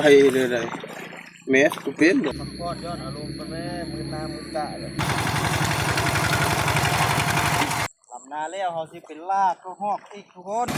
ไกลเลยเลยแมสกูเป็นบ่ก้อนยอดอารมณ์กันแม่มือตามือตาเลยลำนาแล้วเขาสิเป็นลากก็หอกอีกทุกคน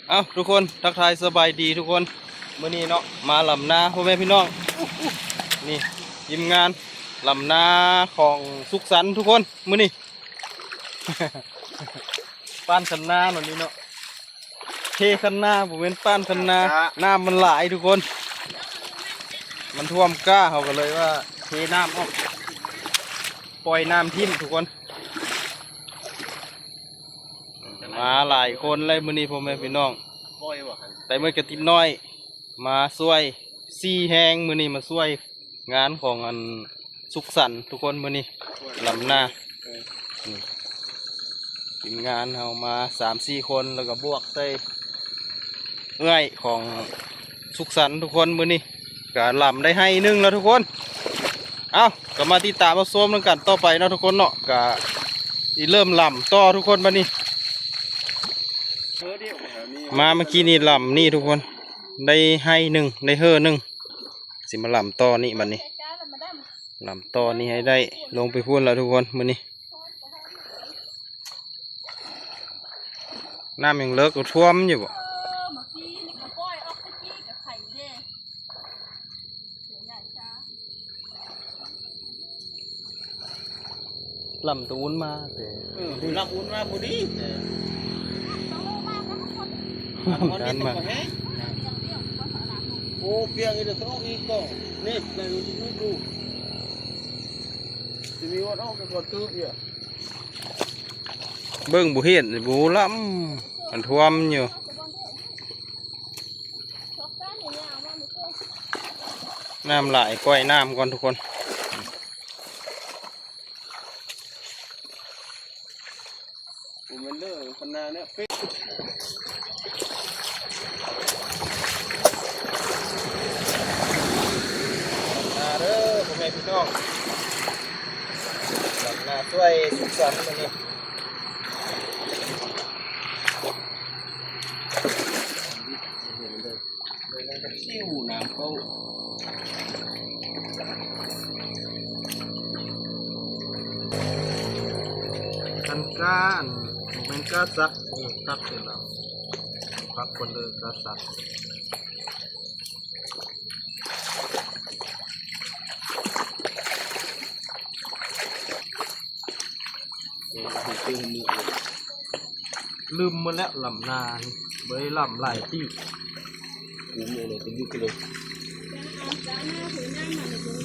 เอาทุกคนทักทายสบายดีทุกคนมื้อนี้เนาะมาลำนาพ่อแม่พี่น้องนี่ทีมงานลำนาของสุขสันต์ทุกคนมื้อนี้ ป้านคันนาหน่อยนี้เนาะเทคันนาผมเป็นป้านคันนาน้ำมันหลายทุกคนมันท่วมก้าเขาก็เลยว่าเทน้ำออกปล่อยน้ำทิ้งทุกคนมาหลายคนเลยมื้อนี้พ่อแม่พี่น้องแต่เมื่อกระติบน้อยมาช่วย4แหงมื้อนี้มาช่วยงานของอันสุขสันต์ทุกคนมื้อนี้ลำนาทีมงานเอามา 3-4 คนแล้วก็บวกใส่เอื้อยของสุขสันต์ทุกคนมื้อนี้ก็ลำได้ให้นึงแล้วทุกคนเอาก็มาติดตามมาส้มกันต่อไปเนาะทุกคนเนาะก็เริ่มลำต่อทุกคนบัดนี้มาเมื่อกี้นี่ลำนี่ทุกคนได้ให้หนึ่งได้เฮ่อหนึ่งสิมาลำต่อนี่บัดนี้ลำต่อนี่ให้ได้ลงไปพูนแล้วทุกคนมื้อนี้น้ำยังเลิกก็ท่วมอยู่บ่ลำตูนมาแต่ลำอุ่นมาพอดีดันมาโอ้เปียงเดี๋ยวต้องอีกก็นี่ในดูจะมีวันออกกันก่อนตื้อเนี่ยเบิ่งบุเห็นบุล้ำมันท่วมอยู่น้ำไหลก้อยน้ำก่อนทุกคนมันเลิกขนาดนี้นาเด้อพ่อแม่พี่น้องลำนาช่วยสุขสันต์มื้อนี้ชิวน้ำเขาคันก้านมันก็ซักซักเสร็จแล้วพักคนเลยก็ซักลืมมาแล้วลำนานเบยลำหลายที่กูมีอะไรเป็นยุคเลย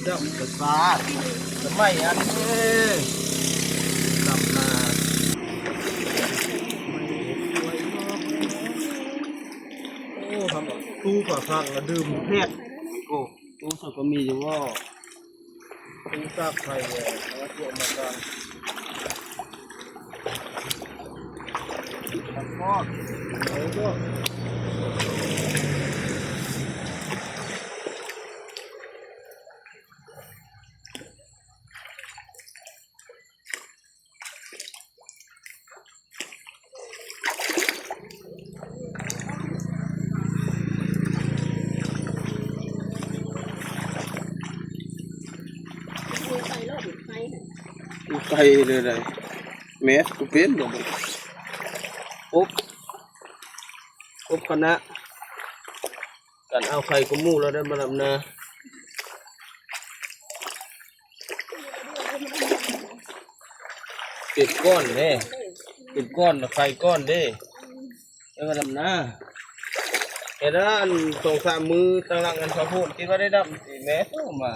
เจ้ากระซาดทำไมอันนี้ลำนาโอ้ทำแบบตู้ฝาฟังแล้วดื่มเพชรโอ้ตู้สก็มีอยู่ว่าตู้ซากไฟเลยแล้วตัวมาการตัดทอดแล้วก็ไกลเลยเลยแมสกูเป็นบ่อบคณะกันเอาไข่กมูแล้วได้มาลำนาเป็ดก้อนเด้เป็ดก้อนไข่ก้อนเด้ได้มาลำนาเห็นแล้ว2-3 มือตั้งหลังกันพอพูดคิดว่าได้ดำแม่ก็มา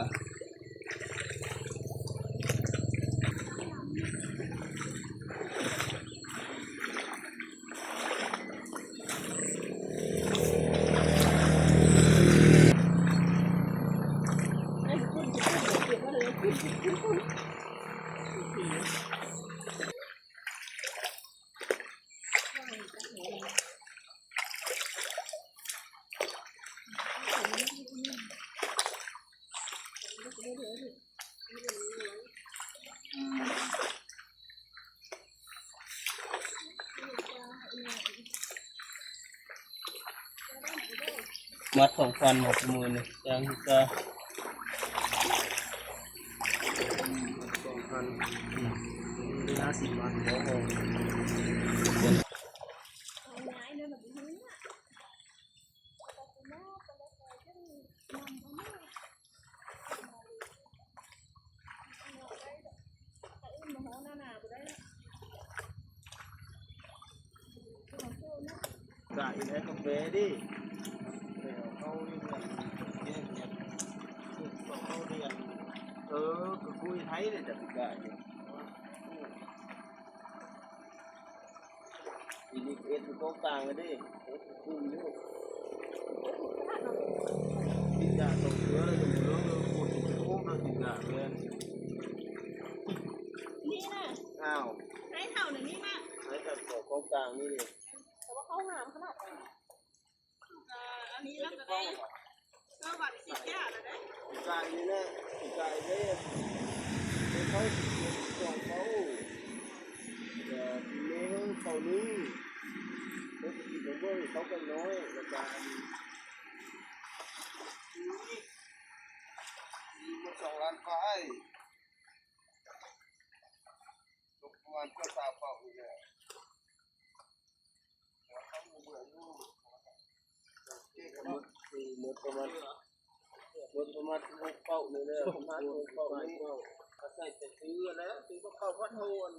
มัด2,000หมดมือนี่ยังจะ2,050 บาทโอ้โหกะอยู่ในกาแฟดิเขาเรียนเขาเรียนก็คุยไทยเลยจะกะอยู่ทีนี้เอ็ดมันก็กลางเลยดิคุยด้วยกินยาตกเชื้อเลยจะเหลืองเลยปวดหัวเลยกินยาเลย นี่นะ อ้าว ให้เท่าหนึ่งนี่มาก ไอ้กับของกลางนี่ดิ แต่ว่าเขาหามขนาดไหนอันนี้แล้วก็ได้ก็บัตร10 อย่างแล้วได้ กลางนี่นะกลางนี่เขาของเขาทีนี้เขานึ่งเขากินเบอร์เขาก็น้อยแล้วก็มัน2 ล้านไปทุกวันก็ตาเปล่าเลยเขาเบื่อลูกหมดประมาณ6 เป้าเลยเนี่ยประมาณ6 เป้านี่เขาใส่แต่ซื้อแล้วซื้อก็เข้าพัดโทน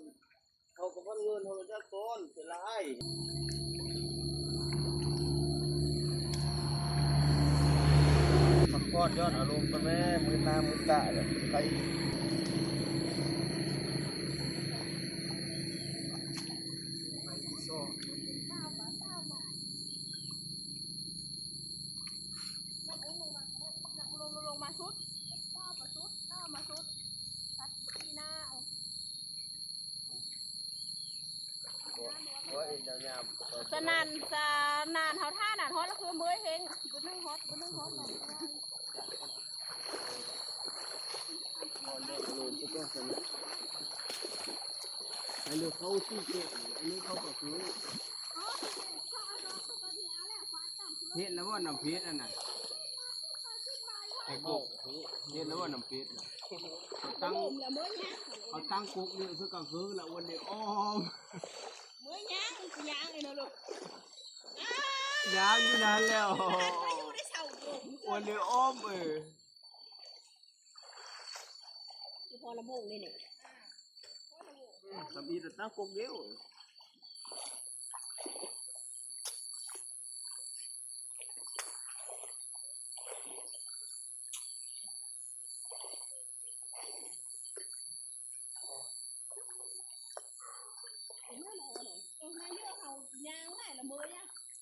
เขาก็พัดเงินเขาจะก้อนเป็นไรพักก้อนยอดอารมณ์กันแม่มือหน้ามือตาเลยใครลงมาชุดก้าวมาชุดก้าวมาชุดตัดที่หน้า ว่าเอ็นยาว สนานเขาท่านานฮอตแล้วคือเมื่อยเฮงบุญนึ่งฮอตบุญนึ่งฮอต ตอนนี้โลจะต้องสนุกไอ้เรื่องเขาที่เก่งอันนี้เขาก็คือเห็นแล้วว่าน้ำเพชรอันนั้นไอ้กุ๊กเห็นแล้วว่าน้ำเพชรเขาตั้งกุ๊กนี่คือก็คือละวันนี้อ้อม เมื่อยย่างเลยนะลูก ยางอยู่นั้นแล้ว ได้เสาโยม วันนี้อ้อมพอละโมงนี่เนี่ย สามีจะตั้งกุ๊กเดียว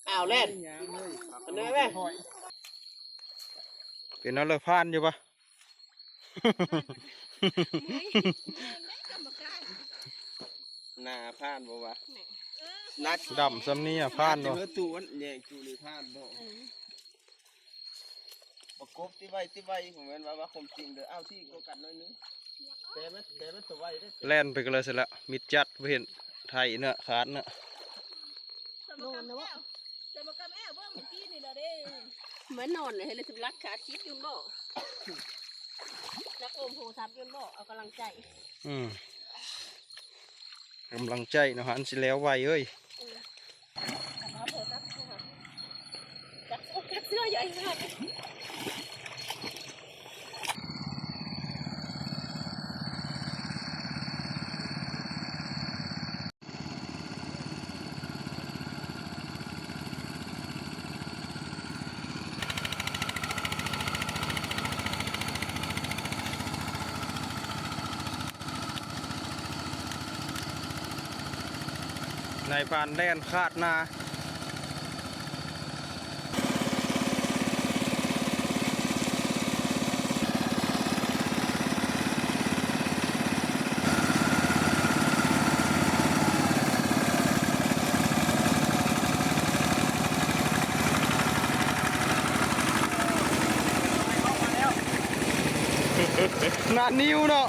อ้าวเล่น อันนี้ไหม เป็นนั่นเลยพานอยู่ปะ หน้าผ่านบ่วะนัด ดำซ้ำนี่อ่ะพานบ่ เมื่อตูนแย่งจูนี่ผ่านบ่ประกบที่ไว้ผมเห็นว่าคมจริงเด้อเอาที่ก็กัดน้อยนึงแต่มันตัวไว้ได้ แล่นไปกันเลยเสร็จแล้วมิดจัดเห็นไทยเนื้อขาดเนื้อ โดนนะวะจะมากับแม่เบิ้งเมื่อกี้นี่ละเด้เหมือนนอนเลยให้เลยสำลักขาคิดยุ่นบ่รักโอมโหทับยุ่นบ่เอากำลังใจกำลังใจเนาะอันสิแล้วไวเอ้ยจักเสื้อใหญ่มากนายพรานแล่นคาดหน้าน้ านนิ้วเนาะ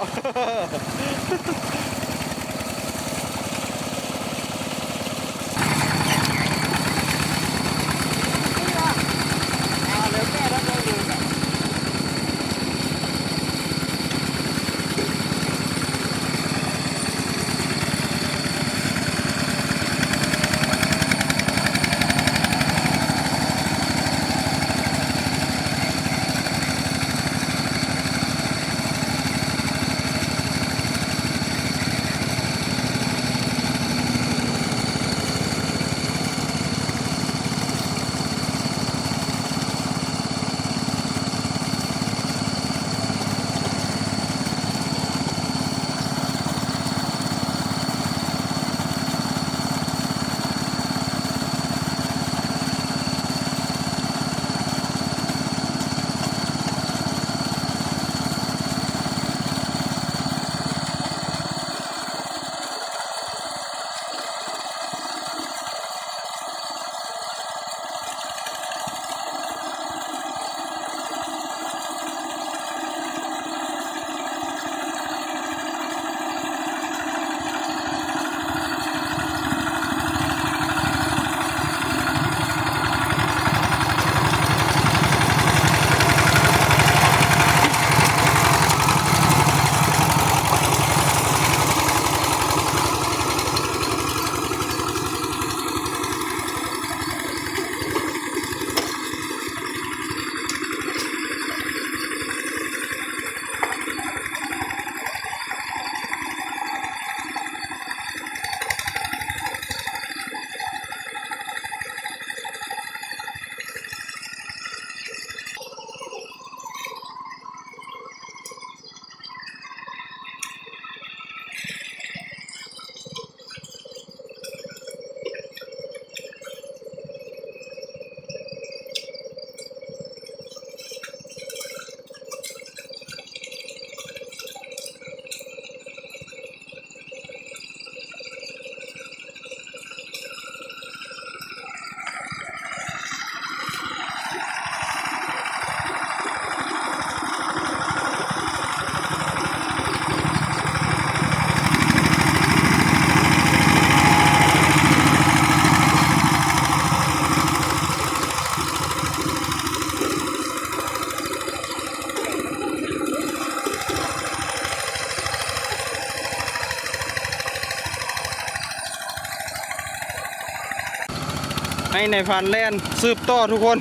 ให้ในพันแล่นสืบต่อทุกคน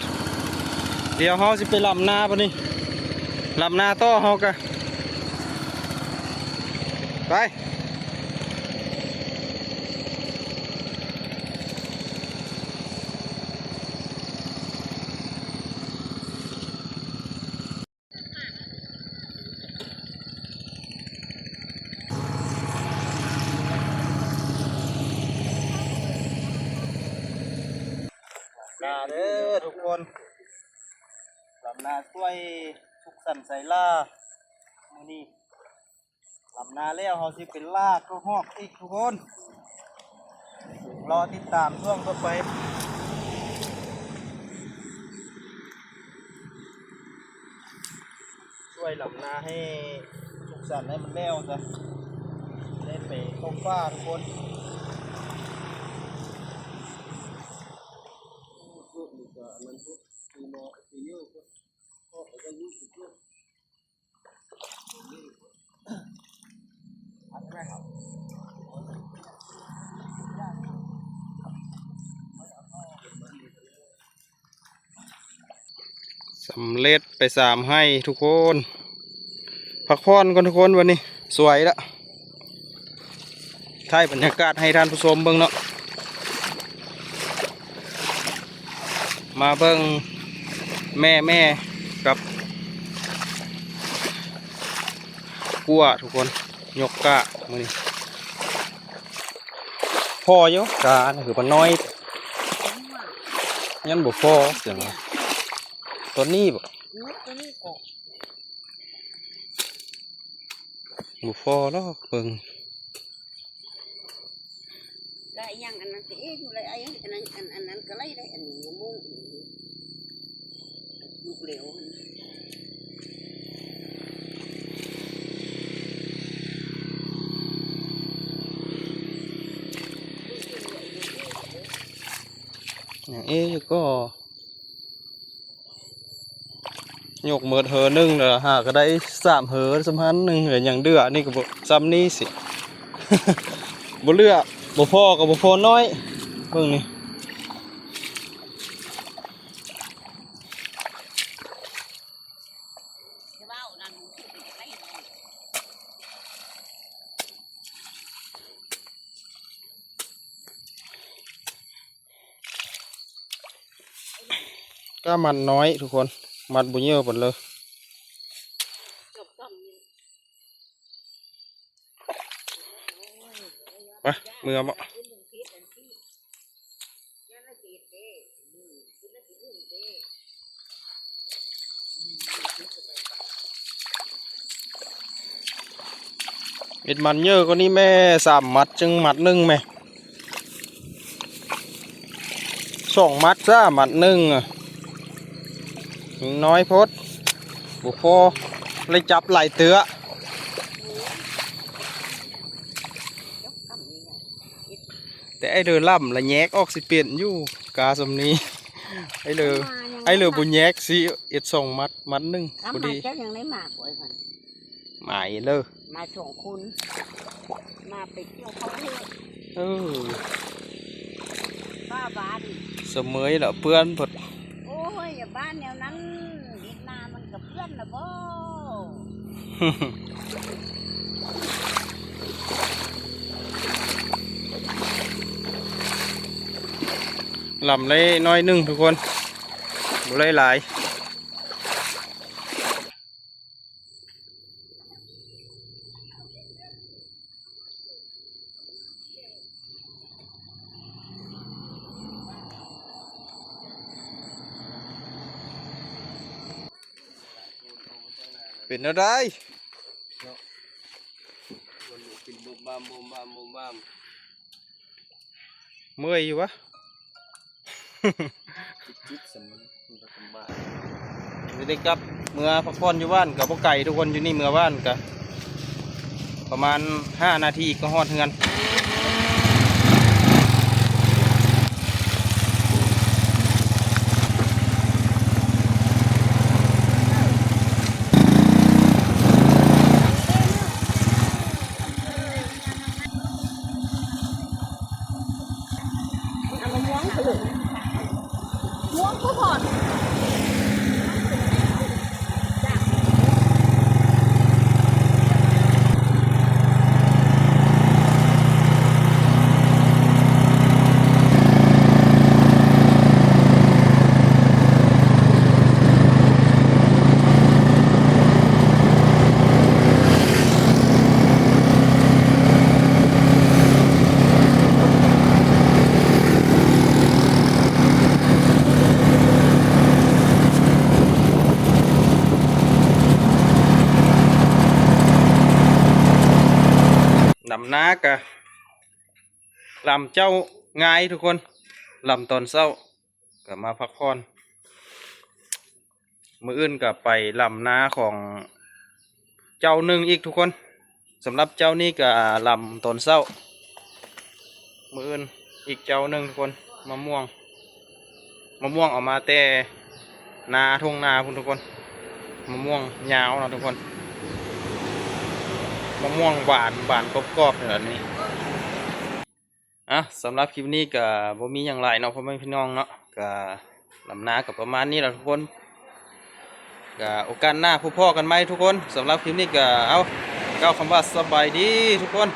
เดี๋ยวเขาจะไปลำนาปะนี่ลำนาต่อเขากะไปนาเด้อทุกคนลำนาช่วยทุกสันใส่ล่ามือนี้ลำนาแล้วเขาสิเป็นล่าก็หอกอีกทุกคนรอติดตามช่วงต่อไปช่วยลำนาให้ทุกสันให้มันแล้วจ้ะได้ไปตกฟ้าทุกคนสำเร็จไป3ให้ทุกคนพักผ่อนก่อนทุกคนวันนี้สวยละถ่ายบรรยากาศให้ท่านผู้ชมเบิ่งเนาะมาเบิ่งแม่กับกัวทุกคนยกกะมือนี้พอเยอะกะนี่คือมันน้อยยันบ่พอเสียงตัวนี้บ่บ่พอแล้วเบิ่ง ได้ยังอันนั้นสิอะไรอันนั้นก็ไล่ได้อันนี้มุ่งลูกเหลว เอ๊ะก็ยกเมิดเหอหนึ่งเด้อหาก็ได้3เหอสำคัญหนึ่งเหออย่างเดือนี่ก็บ่ซ้ำนี่สิ บ่เลือบ่พอก็บ่พอน้อยเบิ่งนี่ก็มันน้อยทุกคนมันบ่เยอะหมดเลยไปมือบ่เอ็ดมันเยอะกว่านี้แม่3 มัดจึงมัดหนึ่งแม่2 มัดซะมัดหนึ่งอ่ะน้อยโพดบุพอเลยจับไหลเตือแต่ไอเดือล่ำละแยกออกสิเปลี่ยนอยู่กาสมนี้ ไอเดือบุญแยกสิเอ็ด2 มัดมัดหนึ่งพอดี เจ้ายังได้หมากไว้ก่อน หมายเลย มาส่งคุณมาไปเที่ยวเขาเพื่อ เออ ป้าบ้าน เสมยละเพื่อนพด โอ้ยอย่าบ้านแนวนั้นดินนามันกับเพื่อนนะบ่ ลำเลยน้อยหนึ่งทุกคนบุเลยหลายเป็นอะไร กินบุมบามบุมบามบุมบาม เมื่อยอยู่วะ จิตสำนึกสบาย เด็กกับเมื่อพักผ่อนอยู่บ้านกับพวกไก่ทุกคนอยู่นี่เมื่อบ้านกับประมาณ5 นาทีก็ฮอดเฮือนม่วงก็พอดลำนากะลำเจ้าง่ายทุกคนลำตอนเช้าก็มาพักผ่อนมื้ออื่นก็ไปลำนาของเจ้าหนึ่งอีกทุกคนสำหรับเจ้านี่ก็ลำตอนเช้ามื้ออื่นอีกเจ้าหนึ่งทุกคนมะม่วงออกมาแต่นาทุ่งนาพุ่นทุกคนมะม่วงยาวนะทุกคนมะม่วงหวานกรอบๆแบบนี้สำหรับคลิปนี้ก็บ่มีอย่างไรเนาะพ่อแม่พี่น้องเนาะก็ลำนากับประมาณนี้แหละทุกคนก็โอกาสหน้าพบพ่อกันไหมทุกคนสำหรับคลิปนี้ก็เอาก้าวคำว่าสบายดีทุกคน